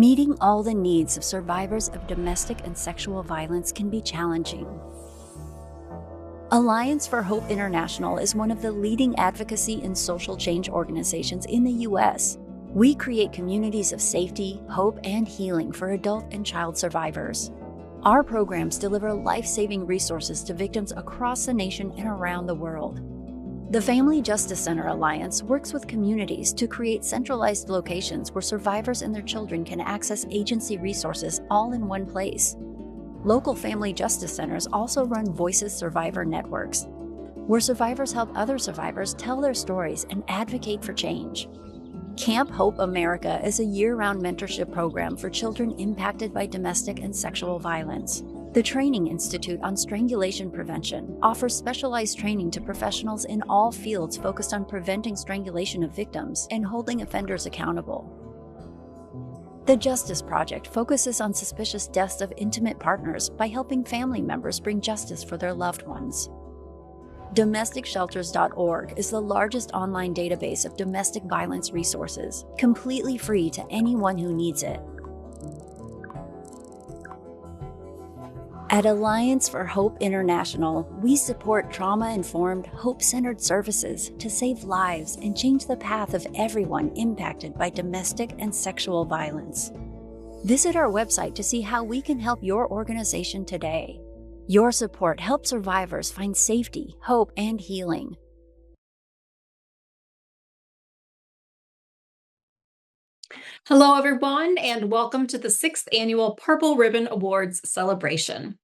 Meeting all the needs of survivors of domestic and sexual violence can be challenging. Alliance for Hope International is one of the leading advocacy and social change organizations in the U.S. We create communities of safety, hope, and healing for adult and child survivors. Our programs deliver life-saving resources to victims across the nation and around the world. The Family Justice Center Alliance works with communities to create centralized locations where survivors and their children can access agency resources all in one place. Local family justice centers also run Voices Survivor networks, where survivors help other survivors tell their stories and advocate for change. Camp Hope America is a year-round mentorship program for children impacted by domestic and sexual violence. The Training Institute on Strangulation Prevention offers specialized training to professionals in all fields focused on preventing strangulation of victims and holding offenders accountable. The Justice Project focuses on suspicious deaths of intimate partners by helping family members bring justice for their loved ones. domesticshelters.org is the largest online database of domestic violence resources, completely free to anyone who needs it. At Alliance for Hope International, we support trauma-informed, hope-centered services to save lives and change the path of everyone impacted by domestic and sexual violence. Visit our website to see how we can help your organization today. Your support helps survivors find safety, hope, and healing. Hello, everyone, and welcome to the 6th Annual Purple Ribbon Awards celebration.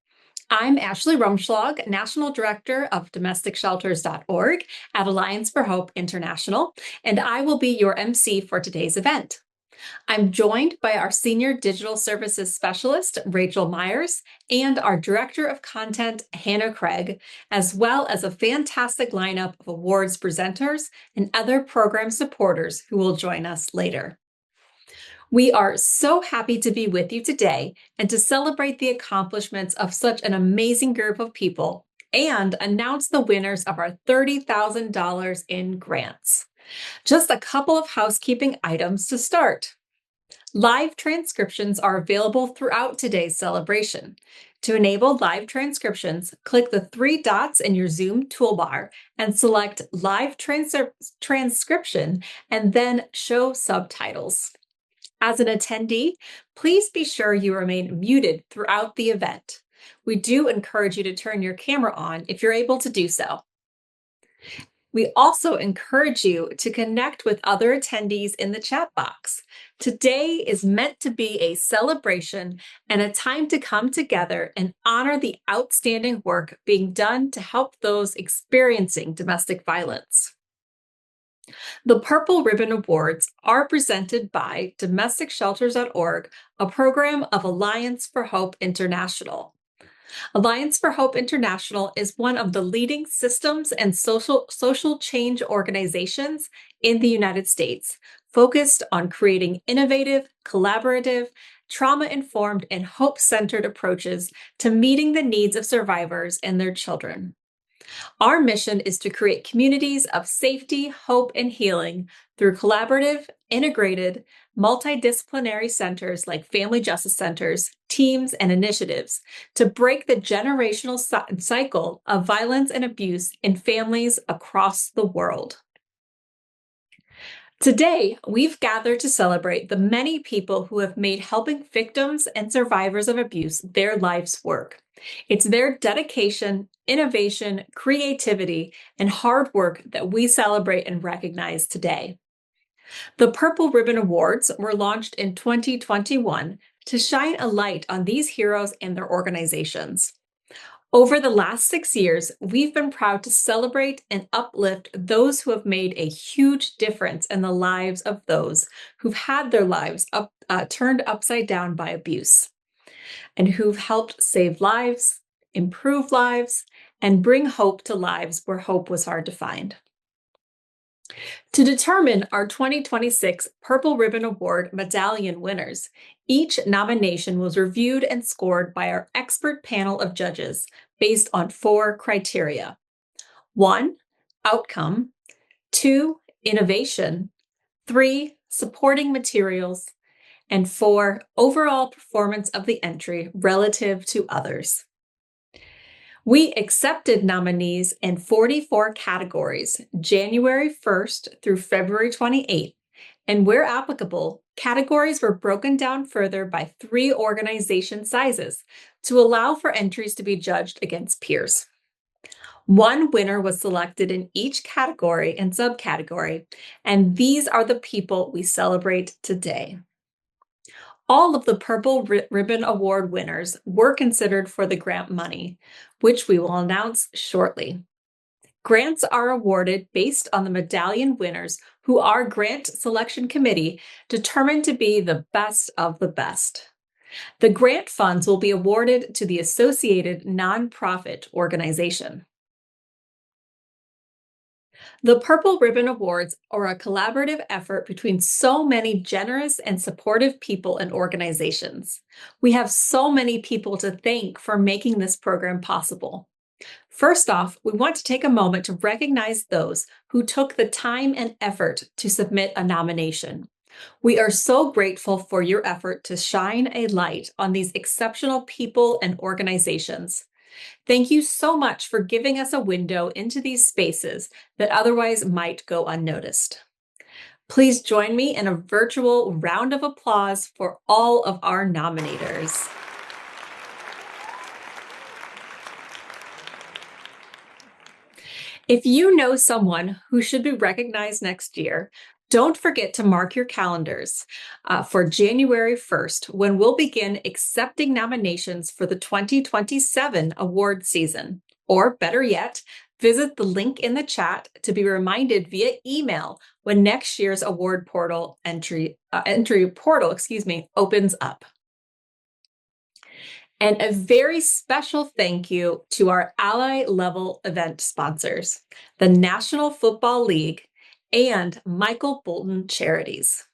I'm Ashley Rumschlag, National Director of domesticshelters.org at Alliance for Hope International, and I will be your MC for today's event. I'm joined by our Senior Digital Services Specialist, Rachel Myers, and our Director of Content, Hannah Craig, as well as a fantastic lineup of awards presenters and other program supporters who will join us later. We are so happy to be with you today and to celebrate the accomplishments of such an amazing group of people and announce the winners of our $30,000 in grants. Just a couple of housekeeping items to start. Live transcriptions are available throughout today's celebration. To enable live transcriptions, click the 3 dots in your Zoom toolbar and select Live Transcription and then Show Subtitles. As an attendee, please be sure you remain muted throughout the event. We do encourage you to turn your camera on if you're able to do so. We also encourage you to connect with other attendees in the chat box. Today is meant to be a celebration and a time to come together and honor the outstanding work being done to help those experiencing domestic violence. The Purple Ribbon Awards are presented by domesticshelters.org, a program of Alliance for Hope International. Alliance for Hope International is one of the leading systems and social change organizations in the United States, focused on creating innovative, collaborative, trauma-informed, and hope-centered approaches to meeting the needs of survivors and their children. Our mission is to create communities of safety, hope, and healing through collaborative, integrated, multidisciplinary centers like family justice centers, teams, and initiatives to break the generational cycle of violence and abuse in families across the world. Today, we've gathered to celebrate the many people who have made helping victims and survivors of abuse their life's work. It's their dedication, innovation, creativity, and hard work that we celebrate and recognize today. The Purple Ribbon Awards were launched in 2021 to shine a light on these heroes and their organizations. Over the last 6 years, we've been proud to celebrate and uplift those who have made a huge difference in the lives of those who've had their lives turned upside down by abuse, and who've helped save lives, improve lives, and bring hope to lives where hope was hard to find. To determine our 2026 Purple Ribbon Award medallion winners, each nomination was reviewed and scored by our expert panel of judges based on 4 criteria. 1, outcome. 2, innovation. 3, supporting materials. and 4, overall performance of the entry relative to others. We accepted nominees in 44 categories, January 1st through February 28th, and where applicable, categories were broken down further by 3 organization sizes to allow for entries to be judged against peers. 1 winner was selected in each category and subcategory, and these are the people we celebrate today. All of the Purple Ribbon Award winners were considered for the grant money, which we will announce shortly. Grants are awarded based on the medallion winners who our grant selection committee determined to be the best of the best. The grant funds will be awarded to the associated nonprofit organization. The Purple Ribbon Awards are a collaborative effort between so many generous and supportive people and organizations. We have so many people to thank for making this program possible. First off, we want to take a moment to recognize those who took the time and effort to submit a nomination. We are so grateful for your effort to shine a light on these exceptional people and organizations. Thank you so much for giving us a window into these spaces that otherwise might go unnoticed. Please join me in a virtual round of applause for all of our nominators. If you know someone who should be recognized next year, don't forget to mark your calendars for January 1st, when we'll begin accepting nominations for the 2027 award season. Or better yet, visit the link in the chat to be reminded via email when next year's award portal entry portal opens up. And a very special thank you to our ally level event sponsors, the National Football League and Michael Bolton Charities.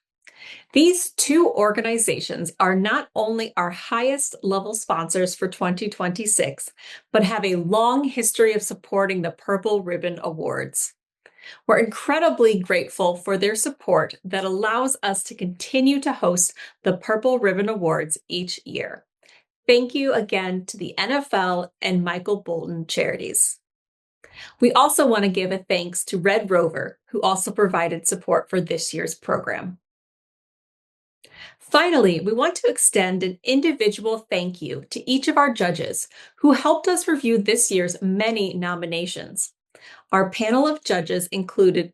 These 2 organizations are not only our highest level sponsors for 2026, but have a long history of supporting the Purple Ribbon Awards. We're incredibly grateful for their support that allows us to continue to host the Purple Ribbon Awards each year. Thank you again to the NFL and Michael Bolton Charities. We also want to give a thanks to Red Rover, who also provided support for this year's program. Finally, we want to extend an individual thank you to each of our judges who helped us review this year's many nominations. Our panel of judges include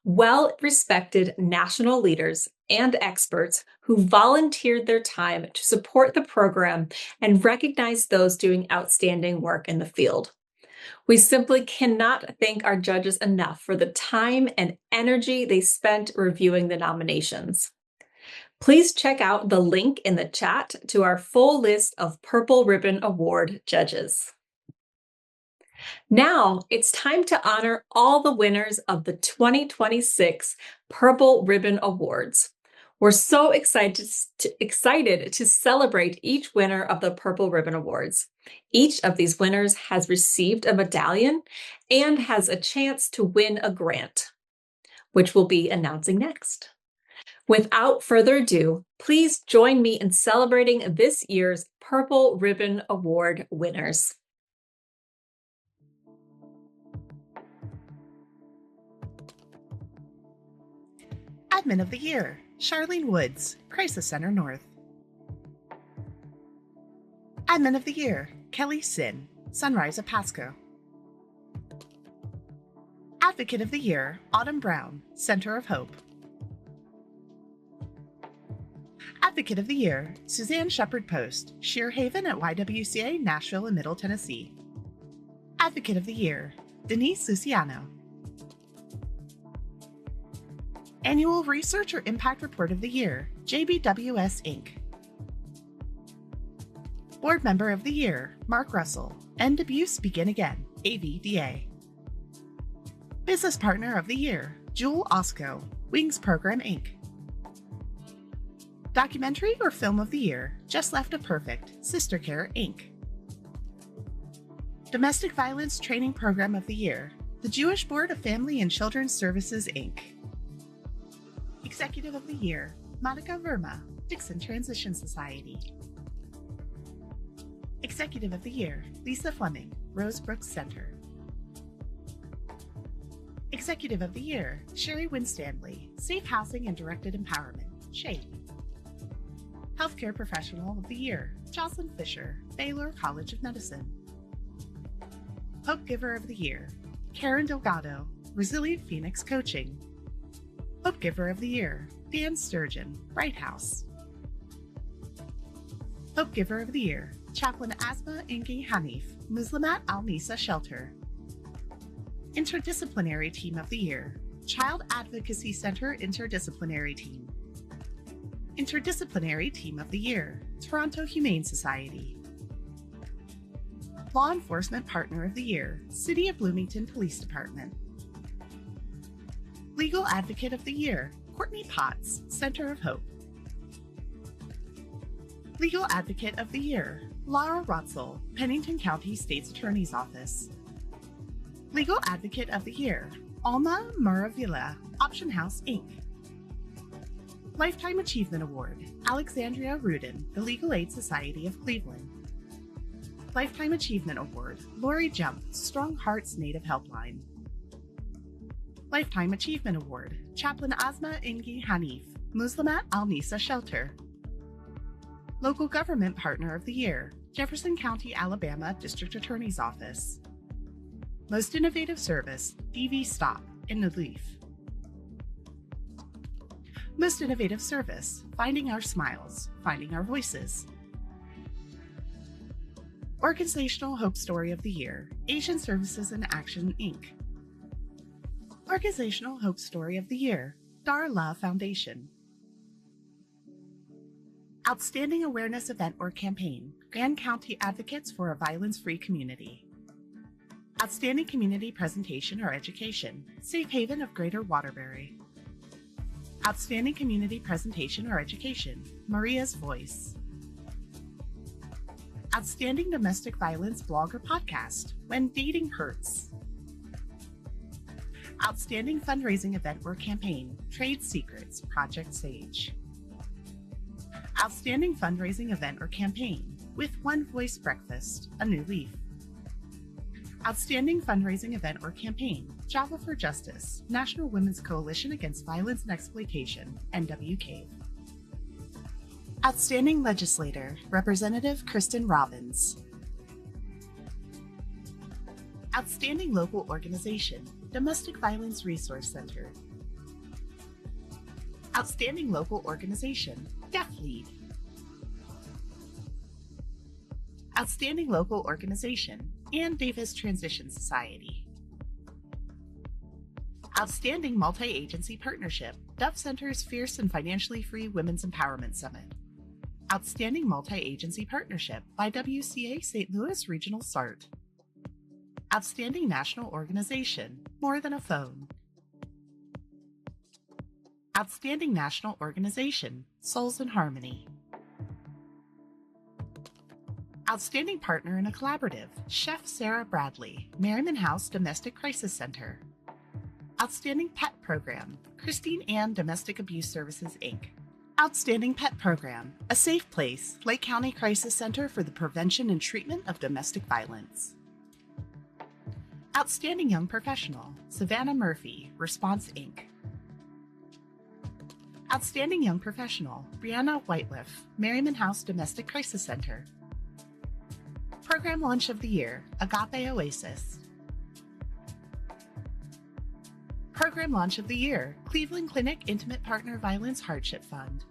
well-respected national leaders and experts who volunteered their time to support the program and recognize those doing outstanding work in the field. We simply cannot thank our judges enough for the time and energy they spent reviewing the nominations. Please check out the link in the chat to our full list of Purple Ribbon Award judges. Now it's time to honor all the winners of the 2026 Purple Ribbon Awards. We're so excited to celebrate each winner of the Purple Ribbon Awards. Each of these winners has received a medallion and has a chance to win a grant, which we'll be announcing next. Without further ado, please join me in celebrating this year's Purple Ribbon Award winners. Admin of the Year, Charlene Woods, Crisis Center North. Admin of the Year, Kelly Sin, Sunrise of Pasco. Advocate of the Year, Autumn Brown, Center of Hope. Advocate of the Year, Suzanne Shepard Post, Sheer Haven at YWCA, Nashville and Middle Tennessee. Advocate of the Year, Denise Luciano. Annual Research or Impact Report of the Year, JBWS Inc. Board Member of the Year, Mark Russell, End Abuse Begin Again, AVDA. Business Partner of the Year, Jewel Osco, Wings Program Inc. Documentary or Film of the Year, Just Left of Perfect, Sister Care Inc. Domestic Violence Training Program of the Year, the Jewish Board of Family and Children's Services Inc. Executive of the Year, Monica Verma, Dixon Transition Society. Executive of the Year, Lisa Fleming, Rosebrooks Center. Executive of the Year, Sherry Winstanley, Safe Housing and Directed Empowerment, SHADE. Healthcare Professional of the Year, Jocelyn Fisher, Baylor College of Medicine. Hope Giver of the Year, Karen Delgado, Resilient Phoenix Coaching. Hope Giver of the Year, Dan Sturgeon, Bright House. Hope Giver of the Year, Chaplain Asma Ingi Hanif, Muslimat Al Nisa Shelter. Interdisciplinary Team of the Year, Child Advocacy Center Interdisciplinary Team. Interdisciplinary Team of the Year, Toronto Humane Society. Law Enforcement Partner of the Year, City of Bloomington Police Department. Legal Advocate of the Year, Courtney Potts, Center of Hope. Legal Advocate of the Year, Laura Rotzel, Pennington County State's Attorney's Office. Legal Advocate of the Year, Alma Maravilla, Option House, Inc. Lifetime Achievement Award, Alexandria Rudin, the Legal Aid Society of Cleveland. Lifetime Achievement Award, Lori Jump, Strong Hearts Native Helpline. Lifetime Achievement Award, Chaplain Asma Ingi Hanif, Muslimat Al Nisa Shelter. Local Government Partner of the Year, Jefferson County, Alabama District Attorney's Office. Most Innovative Service, DV Stop, in the Leaf. Most Innovative Service, Finding Our Smiles, Finding Our Voices. Organizational Hope Story of the Year, Asian Services in Action, Inc. Organizational Hope Story of the Year, Darla Foundation. Outstanding Awareness Event or Campaign, Grand County Advocates for a Violence-Free Community. Outstanding Community Presentation or Education, Safe Haven of Greater Waterbury. Outstanding Community Presentation or Education, Maria's Voice. Outstanding Domestic Violence Blog or Podcast, When Dating Hurts. Outstanding Fundraising Event or Campaign, Trade Secrets, Project Sage. Outstanding Fundraising Event or Campaign, With One Voice Breakfast, A New Leaf. Outstanding Fundraising Event or Campaign, Java for Justice, National Women's Coalition Against Violence and Exploitation, NWCAVE. Outstanding Legislator, Representative Kristen Robbins. Outstanding Local Organization, Domestic Violence Resource Center. Outstanding Local Organization, Deaf Lead. Outstanding Local Organization, Ann Davis Transition Society. Outstanding Multi-Agency Partnership, Dove Center's Fierce and Financially Free Women's Empowerment Summit. Outstanding Multi-Agency Partnership by WCA St. Louis Regional SART. Outstanding National Organization, More Than a Phone. Outstanding National Organization, Souls in Harmony. Outstanding Partner in a Collaborative, Chef Sarah Bradley, Merriman House Domestic Crisis Center. Outstanding Pet Program, Christine Ann Domestic Abuse Services, Inc. Outstanding Pet Program, A Safe Place, Lake County Crisis Center for the Prevention and Treatment of Domestic Violence. Outstanding Young Professional, Savannah Murphy, Response, Inc. Outstanding Young Professional, Brianna Whiteliff, Merriman House Domestic Crisis Center. Program Launch of the Year, Agape Oasis. Program Launch of the Year, Cleveland Clinic Intimate Partner Violence Hardship Fund.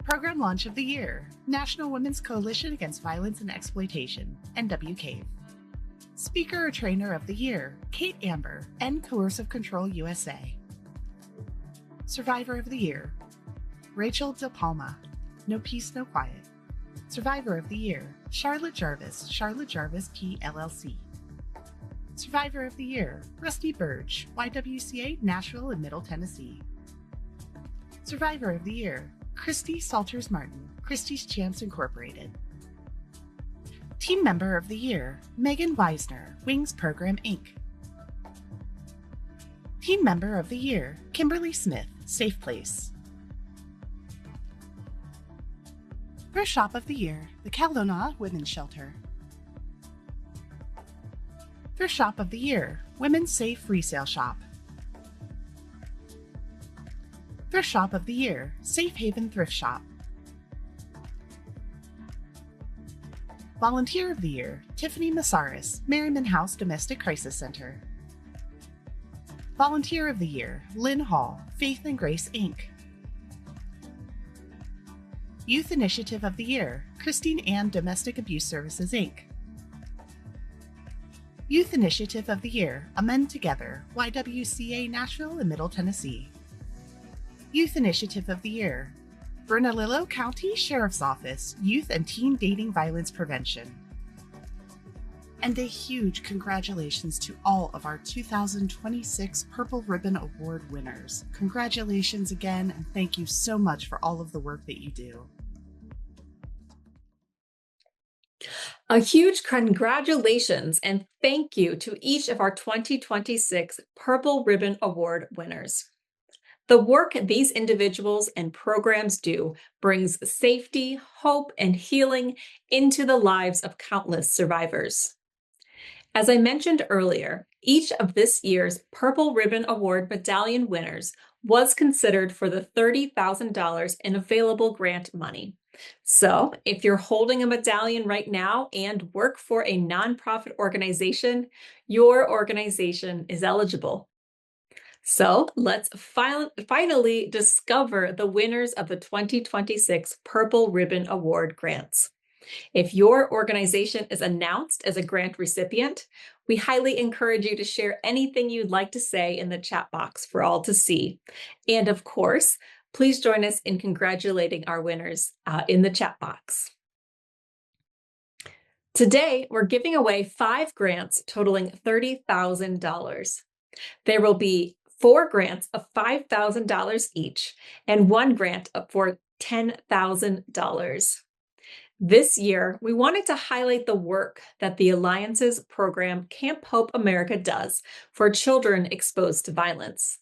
Program Launch of the Year, National Women's Coalition Against Violence and Exploitation, NWCAVE. Speaker or Trainer of the Year, Kate Amber, End Coercive Control USA. Survivor of the Year, Rachel De Palma, No Peace, No Quiet. Survivor of the Year, Charlotte Jarvis P. LLC. Survivor of the Year, Rusty Burge, YWCA Nashville and Middle Tennessee. Survivor of the Year, Christy Salters Martin, Christie's Champs Incorporated. Team Member of the Year, Megan Weisner, Wings Program, Inc. Team Member of the Year, Kimberly Smith, Safe Place. Thrift Shop of the Year, the Kelowna Women's Shelter. Thrift Shop of the Year, Women's Safe Resale Shop. Thrift Shop of the Year, Safe Haven Thrift Shop. Volunteer of the Year, Tiffany Massaris, Merriman House Domestic Crisis Center. Volunteer of the Year, Lynn Hall, Faith and Grace, Inc. Youth Initiative of the Year, Christine Ann Domestic Abuse Services, Inc. Youth Initiative of the Year, Amend Together, YWCA Nashville and Middle Tennessee. Youth Initiative of the Year, Bernalillo County Sheriff's Office, Youth and Teen Dating Violence Prevention. And a huge congratulations to all of our 2026 Purple Ribbon Award winners. Congratulations again, and thank you so much for all of the work that you do. A huge congratulations and thank you to each of our 2026 Purple Ribbon Award winners. The work these individuals and programs do brings safety, hope, and healing into the lives of countless survivors. As I mentioned earlier, each of this year's Purple Ribbon Award medallion winners was considered for the $30,000 in available grant money. So if you're holding a medallion right now and work for a nonprofit organization, your organization is eligible. So let's finally discover the winners of the 2026 Purple Ribbon Award grants. If your organization is announced as a grant recipient, we highly encourage you to share anything you'd like to say in the chat box for all to see. And of course, please join us in congratulating our winners in the chat box. Today, we're giving away 5 grants totaling $30,000. There will be 4 grants of $5,000 each and 1 grant for $10,000. This year, we wanted to highlight the work that the Alliance's program Camp Hope America does for children exposed to violence.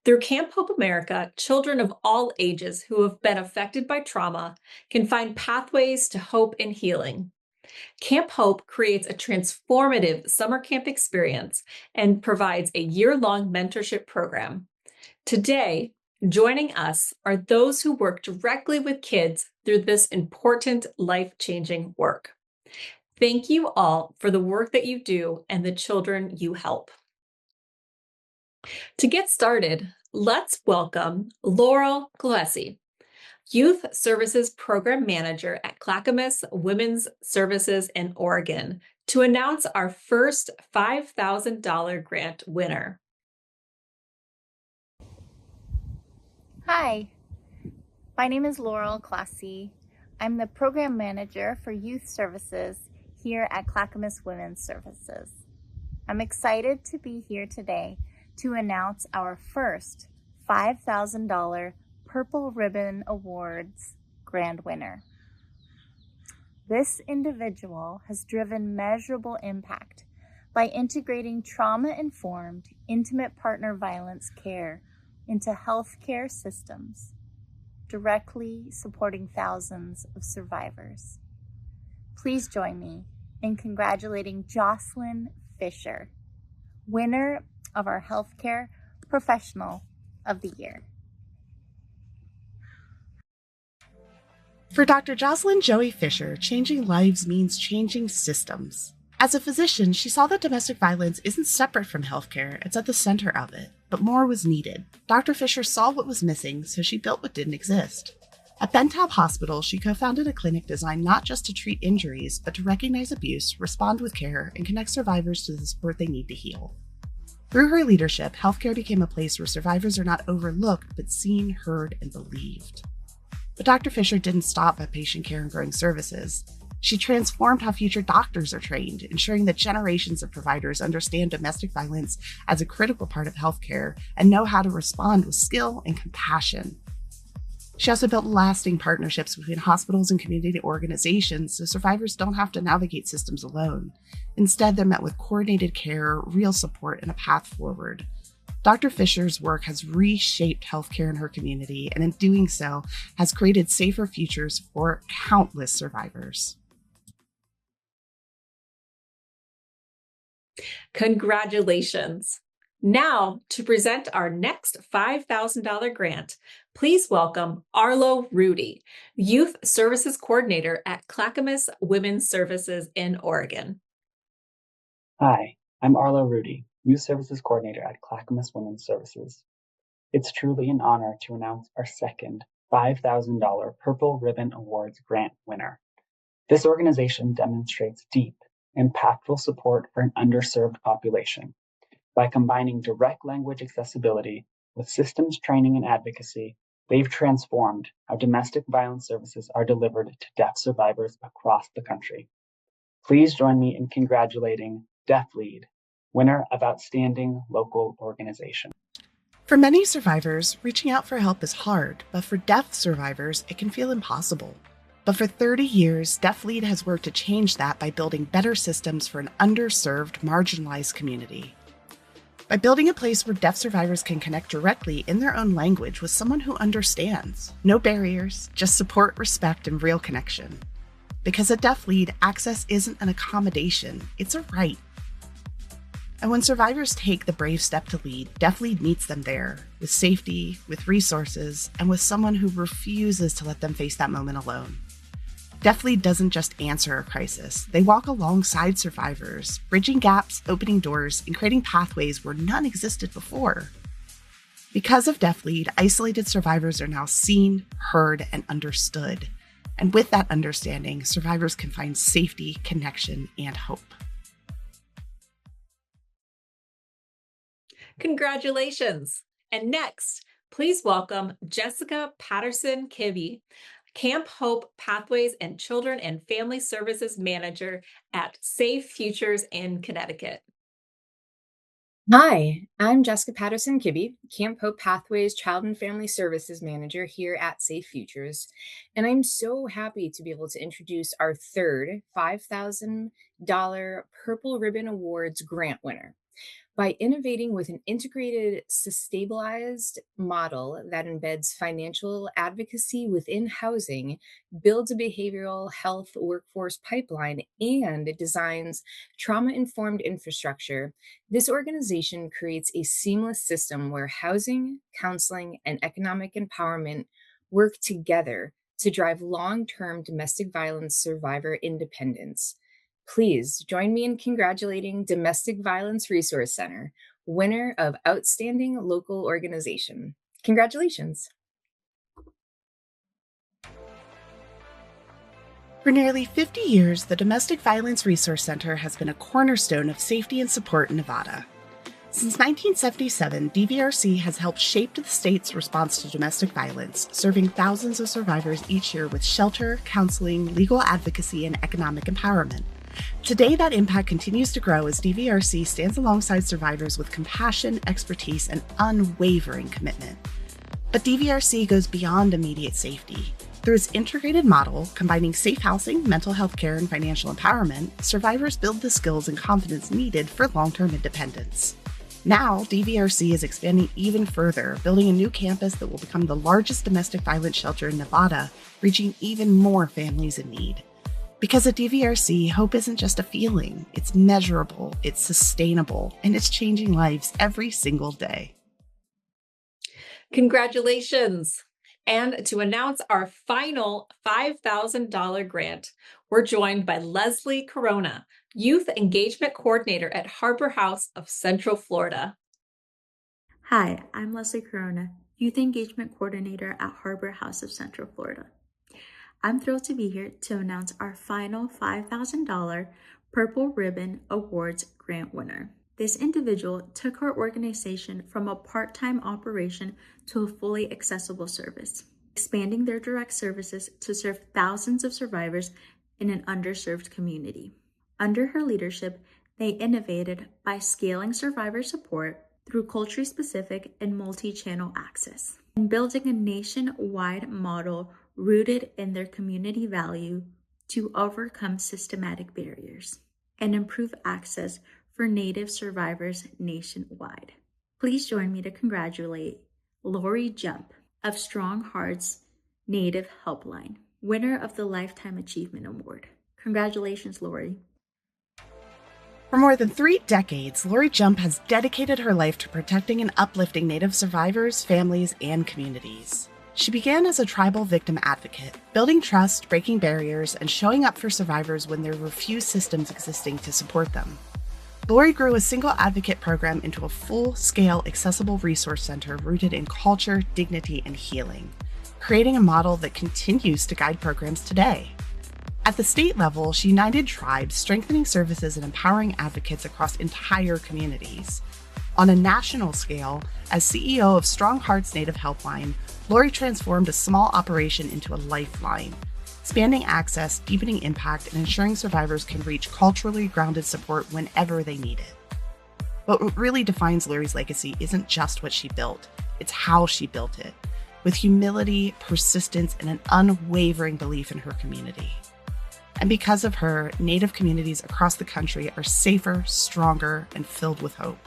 Through Camp Hope America, children of all ages who have been affected by trauma can find pathways to hope and healing. Camp Hope creates a transformative summer camp experience and provides a year-long mentorship program. Today, joining us are those who work directly with kids through this important life-changing work. Thank you all for the work that you do and the children you help. To get started, let's welcome Laurel Claessy, Youth Services Program Manager at Clackamas Women's Services in Oregon, to announce our first $5,000 grant winner. Hi, my name is Laurel Claessy. I'm the Program Manager for Youth Services here at Clackamas Women's Services. I'm excited to be here today to announce our first $5,000 Purple Ribbon Awards grand winner. This individual has driven measurable impact by integrating trauma-informed, intimate partner violence care into healthcare systems, directly supporting thousands of survivors. Please join me in congratulating Jocelyn Fisher, winner of our Healthcare Professional of the Year. For Dr. Jocelyn Joey Fisher, changing lives means changing systems. As a physician, she saw that domestic violence isn't separate from healthcare, it's at the center of it. But more was needed. Dr. Fisher saw what was missing, so she built what didn't exist. At Bentab Hospital, she co-founded a clinic designed not just to treat injuries, but to recognize abuse, respond with care, and connect survivors to the support they need to heal. Through her leadership, healthcare became a place where survivors are not overlooked, but seen, heard, and believed. But Dr. Fisher didn't stop at patient care and growing services. She transformed how future doctors are trained, ensuring that generations of providers understand domestic violence as a critical part of healthcare and know how to respond with skill and compassion. She also built lasting partnerships between hospitals and community organizations so survivors don't have to navigate systems alone. Instead, they're met with coordinated care, real support, and a path forward. Dr. Fisher's work has reshaped healthcare in her community, and in doing so, has created safer futures for countless survivors. Congratulations. Now, to present our next $5,000 grant, please welcome Arlo Rudy, Youth Services Coordinator at Clackamas Women's Services in Oregon. Hi, I'm Arlo Rudy, Youth Services Coordinator at Clackamas Women's Services. It's truly an honor to announce our second $5,000 Purple Ribbon Awards grant winner. This organization demonstrates deep, impactful support for an underserved population. By combining direct language accessibility with systems training and advocacy, they've transformed how domestic violence services are delivered to deaf survivors across the country. Please join me in congratulating Deaf Lead, winner of Outstanding Local Organization. For many survivors, reaching out for help is hard, but for deaf survivors, it can feel impossible. But for 30 years, Deaf Lead has worked to change that by building better systems for an underserved, marginalized community. By building a place where deaf survivors can connect directly in their own language with someone who understands. No barriers, just support, respect, and real connection. Because at Deaf Lead, access isn't an accommodation, it's a right. And when survivors take the brave step to lead, Deaf Lead meets them there, with safety, with resources, and with someone who refuses to let them face that moment alone. Deaf Lead doesn't just answer a crisis. They walk alongside survivors, bridging gaps, opening doors, and creating pathways where none existed before. Because of Deaf Lead, isolated survivors are now seen, heard, and understood. And with that understanding, survivors can find safety, connection, and hope. Congratulations. And next, please welcome Jessica Patterson-Kibbe, Camp Hope Pathways and Children and Family Services Manager at Safe Futures in Connecticut. Hi, I'm Jessica Patterson-Kibbe, Camp Hope Pathways Child and Family Services Manager here at Safe Futures, and I'm so happy to be able to introduce our third $5,000 Purple Ribbon Awards grant winner. By innovating with an integrated, stabilized model that embeds financial advocacy within housing, builds a behavioral health workforce pipeline, and designs trauma-informed infrastructure, this organization creates a seamless system where housing, counseling, and economic empowerment work together to drive long-term domestic violence survivor independence. Please join me in congratulating Domestic Violence Resource Center, winner of Outstanding Local Organization. Congratulations. For nearly 50 years, the Domestic Violence Resource Center has been a cornerstone of safety and support in Nevada. Since 1977, DVRC has helped shape the state's response to domestic violence, serving thousands of survivors each year with shelter, counseling, legal advocacy, and economic empowerment. Today, that impact continues to grow as DVRC stands alongside survivors with compassion, expertise, and unwavering commitment. But DVRC goes beyond immediate safety. Through its integrated model, combining safe housing, mental health care, and financial empowerment, survivors build the skills and confidence needed for long-term independence. Now, DVRC is expanding even further, building a new campus that will become the largest domestic violence shelter in Nevada, reaching even more families in need. Because at DVRC, hope isn't just a feeling, it's measurable, it's sustainable, and it's changing lives every single day. Congratulations. And to announce our final $5,000 grant, we're joined by Leslie Corona, Youth Engagement Coordinator at Harbor House of Central Florida. Hi, I'm Leslie Corona, Youth Engagement Coordinator at Harbor House of Central Florida. I'm thrilled to be here to announce our final $5,000 Purple Ribbon Awards grant winner. This individual took our organization from a part-time operation to a fully accessible service, expanding their direct services to serve thousands of survivors in an underserved community. Under her leadership, they innovated by scaling survivor support through culture-specific and multi-channel access, and building a nationwide model rooted in their community value to overcome systematic barriers and improve access for Native survivors nationwide. Please join me to congratulate Lori Jump of Strong Hearts Native Helpline, winner of the Lifetime Achievement Award. Congratulations, Lori. For more than 3 decades, Lori Jump has dedicated her life to protecting and uplifting Native survivors, families, and communities. She began as a tribal victim advocate, building trust, breaking barriers, and showing up for survivors when there were few systems existing to support them. Lori grew a single advocate program into a full-scale, accessible resource center rooted in culture, dignity, and healing, creating a model that continues to guide programs today. At the state level, she united tribes, strengthening services and empowering advocates across entire communities. On a national scale, as CEO of Strong Hearts Native Helpline, Lori transformed a small operation into a lifeline, expanding access, deepening impact, and ensuring survivors can reach culturally grounded support whenever they need it. But what really defines Lori's legacy isn't just what she built, it's how she built it, with humility, persistence, and an unwavering belief in her community. And because of her, Native communities across the country are safer, stronger, and filled with hope.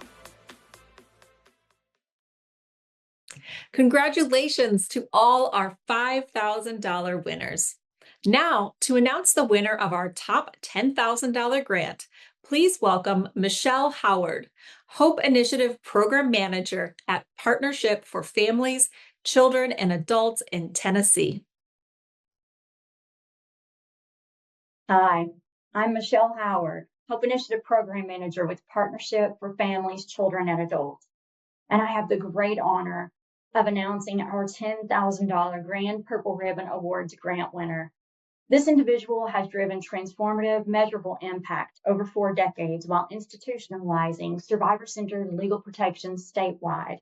Congratulations to all our $5,000 winners. Now, to announce the winner of our top $10,000 grant, please welcome Michelle Howard, Hope Initiative Program Manager at Partnership for Families, Children, and Adults in Tennessee. Hi, I'm Michelle Howard, Hope Initiative Program Manager with Partnership for Families, Children, and Adults. And I have the great honor of announcing our $10,000 Grand Purple Ribbon Awards grant winner. This individual has driven transformative, measurable impact over 4 decades while institutionalizing survivor-centered legal protections statewide.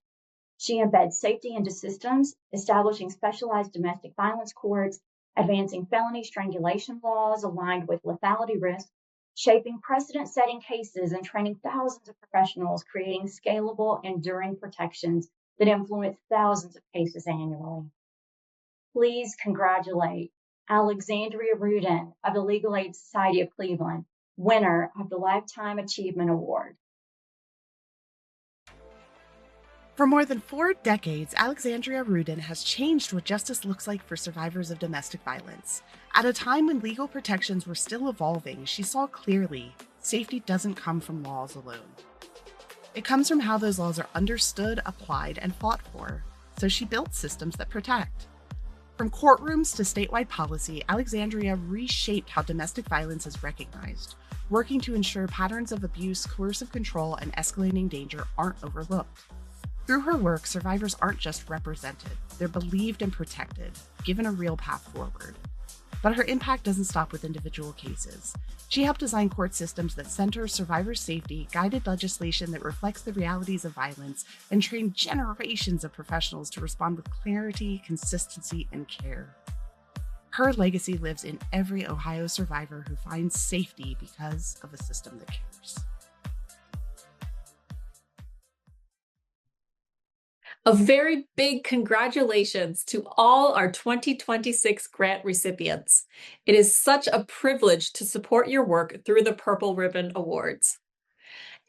She embeds safety into systems, establishing specialized domestic violence courts, advancing felony strangulation laws aligned with lethality risk, shaping precedent-setting cases, and training thousands of professionals, creating scalable, enduring protections that influence thousands of cases annually. Please congratulate Alexandria Rudin of the Legal Aid Society of Cleveland, winner of the Lifetime Achievement Award. For more than 4 decades, Alexandria Rudin has changed what justice looks like for survivors of domestic violence. At a time when legal protections were still evolving, she saw clearly safety doesn't come from laws alone. It comes from how those laws are understood, applied, and fought for. So she built systems that protect. From courtrooms to statewide policy, Alexandria reshaped how domestic violence is recognized, working to ensure patterns of abuse, coercive control, and escalating danger aren't overlooked. Through her work, survivors aren't just represented, they're believed and protected, given a real path forward. But her impact doesn't stop with individual cases. She helped design court systems that center survivor safety, guided legislation that reflects the realities of violence, and trained generations of professionals to respond with clarity, consistency, and care. Her legacy lives in every Ohio survivor who finds safety because of a system that cares. A very big congratulations to all our 2026 grant recipients. It is such a privilege to support your work through the Purple Ribbon Awards.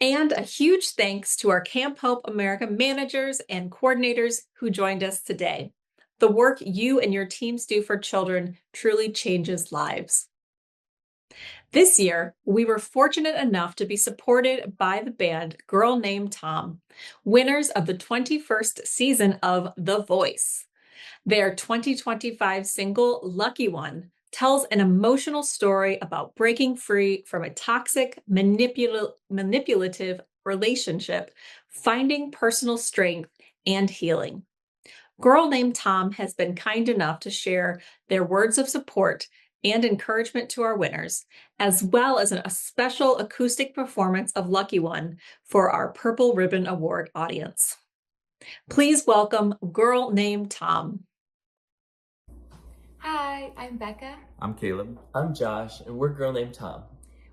And a huge thanks to our Camp Hope America managers and coordinators who joined us today. The work you and your teams do for children truly changes lives. This year, we were fortunate enough to be supported by the band Girl Named Tom, winners of the 21st season of The Voice. Their 2025 single, Lucky One, tells an emotional story about breaking free from a toxic, manipulative relationship, finding personal strength, and healing. Girl Named Tom has been kind enough to share their words of support and encouragement to our winners, as well as a special acoustic performance of Lucky One for our Purple Ribbon Award audience. Please welcome Girl Named Tom. Hi, I'm Becca. I'm Caleb. I'm Josh, and we're Girl Named Tom.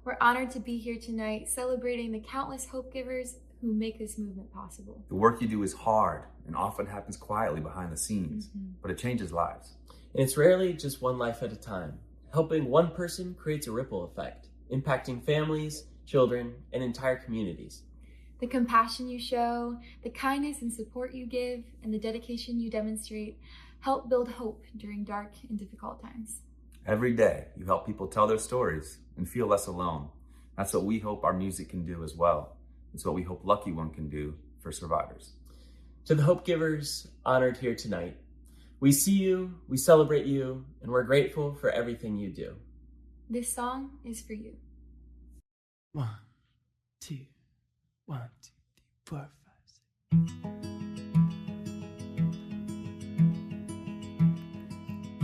We're honored to be here tonight celebrating the countless hope givers who make this movement possible. The work you do is hard and often happens quietly behind the scenes, but it changes lives. And it's rarely just one life at a time. Helping one person creates a ripple effect, impacting families, children, and entire communities. The compassion you show, the kindness and support you give, and the dedication you demonstrate help build hope during dark and difficult times. Every day, you help people tell their stories and feel less alone. That's what we hope our music can do as well. It's what we hope Lucky One can do for survivors. To the hope givers honored here tonight, we see you, we celebrate you, and we're grateful for everything you do. This song is for you. 1, 2, 1, 2, 3, 4, 5,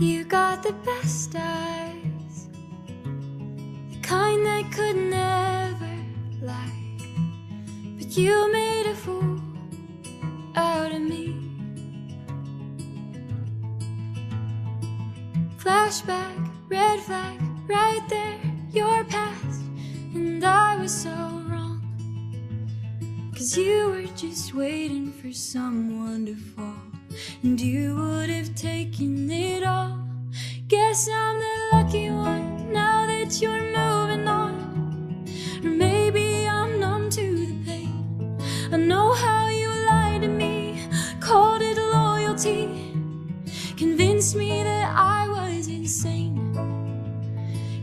6. You got the best eyes, the kind that could never lie, but you made a fool out of me. Flashback, red flag, right there, your past, and I was so wrong, 'cause you were just waiting for someone to fall, and you would have taken it all. Guess I'm the lucky one, now that you're moving on. Or maybe I'm numb to the pain. I know how you lied to me, called it loyalty, convinced me that I was insane.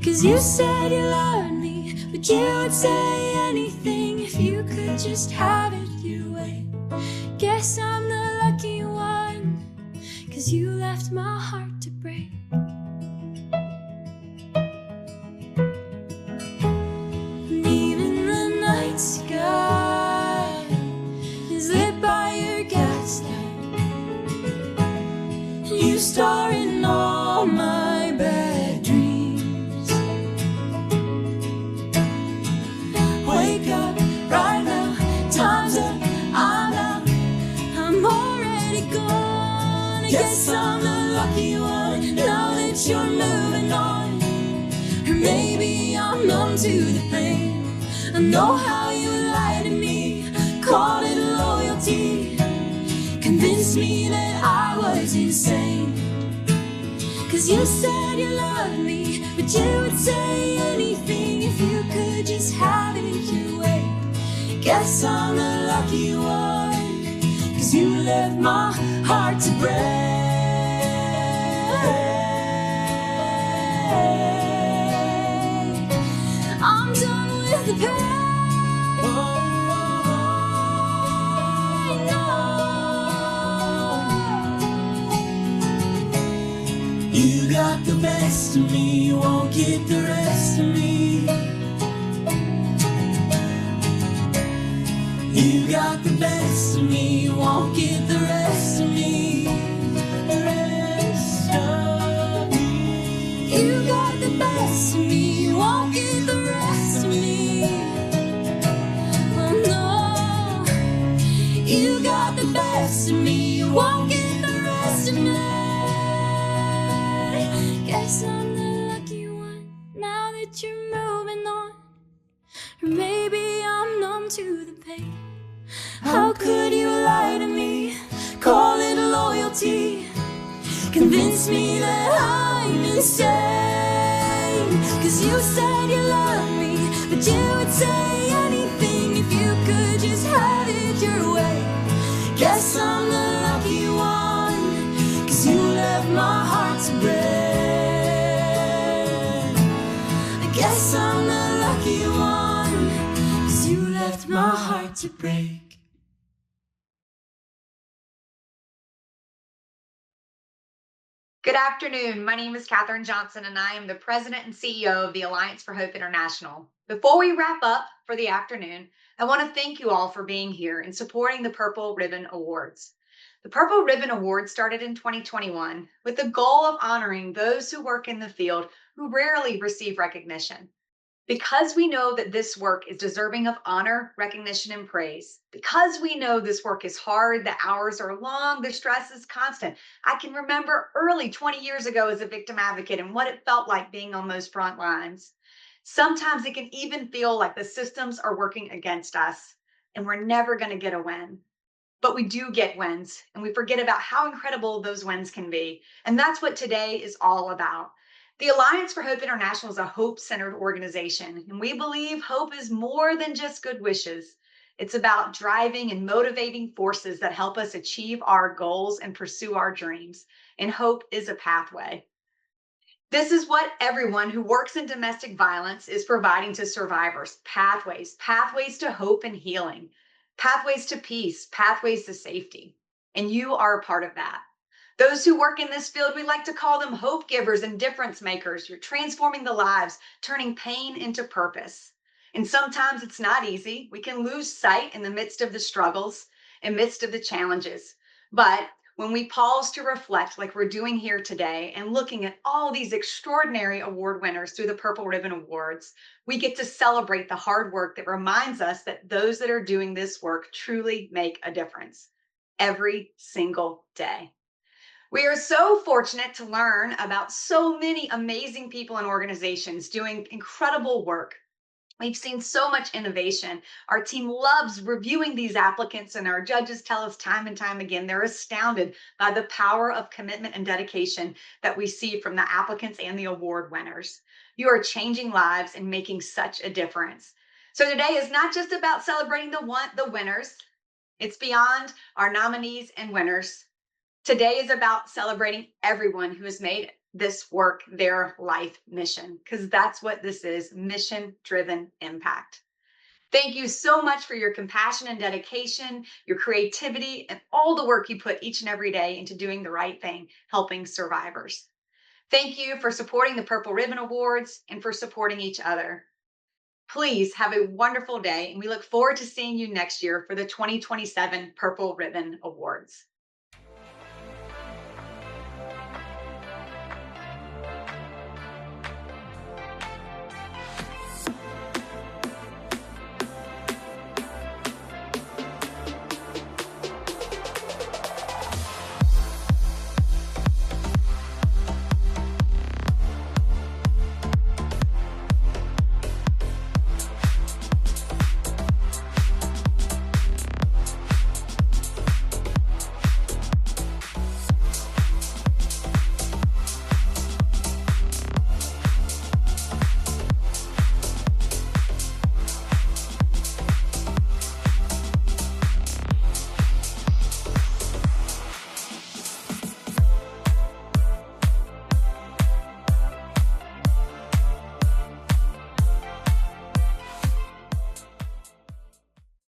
'Cause you said you loved me, but you would say anything if you could just have it your way. Guess I'm the lucky one, 'cause you left my heart to break. And even the night sky is lit by your gaslight. You star in all my bad dreams. Wake up right now, time's up, I'm out, I'm already gone. I guess I'm the lucky one, now that you're moving on. Or maybe I'm numb to the pain. I know how you lied to me, called it loyalty, convinced me that I was insane. 'Cause you said you loved me, but you would say anything if you could just have it your way. Guess I'm the lucky one, 'cause you left my heart to break. I'm done with the pain. You got the best of me, you won't get the rest of me. You got the best of me, you won't get the rest of me. The rest of me. You got the best of me, you won't get the rest of me. Oh no. You got the best of me, you won't get the rest of me. Guess I'm the lucky one, now that you're moving on. Or maybe I'm numb to the pain. How could you lie to me, call it loyalty, convince me that I'm insane. 'Cause you said you loved me, but you would say anything if you could just have it your way. Guess I'm the lucky one, 'cause you left my heart to break. I guess I'm the lucky one, 'cause you left my heart to break. Good afternoon. My name is Katherine Johnson, and I am the President and CEO of the Alliance for Hope International. Before we wrap up for the afternoon, I want to thank you all for being here and supporting the Purple Ribbon Awards. The Purple Ribbon Awards started in 2021 with the goal of honoring those who work in the field who rarely receive recognition. Because we know that this work is deserving of honor, recognition, and praise, because we know this work is hard, the hours are long, the stress is constant. I can remember early 20 years ago as a victim advocate and what it felt like being on those front lines. Sometimes it can even feel like the systems are working against us and we're never going to get a win. But we do get wins, and we forget about how incredible those wins can be. And that's what today is all about. The Alliance for Hope International is a hope-centered organization, and we believe hope is more than just good wishes. It's about driving and motivating forces that help us achieve our goals and pursue our dreams. And hope is a pathway. This is what everyone who works in domestic violence is providing to survivors: pathways, pathways to hope and healing, pathways to peace, pathways to safety. And you are a part of that. Those who work in this field, we like to call them hope givers and difference makers. You're transforming the lives, turning pain into purpose. And sometimes it's not easy. We can lose sight in the midst of the struggles, in the midst of the challenges. But when we pause to reflect, like we're doing here today, and looking at all these extraordinary award winners through the Purple Ribbon Awards, we get to celebrate the hard work that reminds us that those that are doing this work truly make a difference every single day. We are so fortunate to learn about so many amazing people and organizations doing incredible work. We've seen so much innovation. Our team loves reviewing these applicants, and our judges tell us time and time again, they're astounded by the power of commitment and dedication that we see from the applicants and the award winners. You are changing lives and making such a difference. So today is not just about celebrating the winners. It's beyond our nominees and winners. Today is about celebrating everyone who has made this work their life mission, because that's what this is: mission-driven impact. Thank you so much for your compassion and dedication, your creativity, and all the work you put each and every day into doing the right thing, helping survivors. Thank you for supporting the Purple Ribbon Awards and for supporting each other. Please have a wonderful day, and we look forward to seeing you next year for the 2027 Purple Ribbon Awards.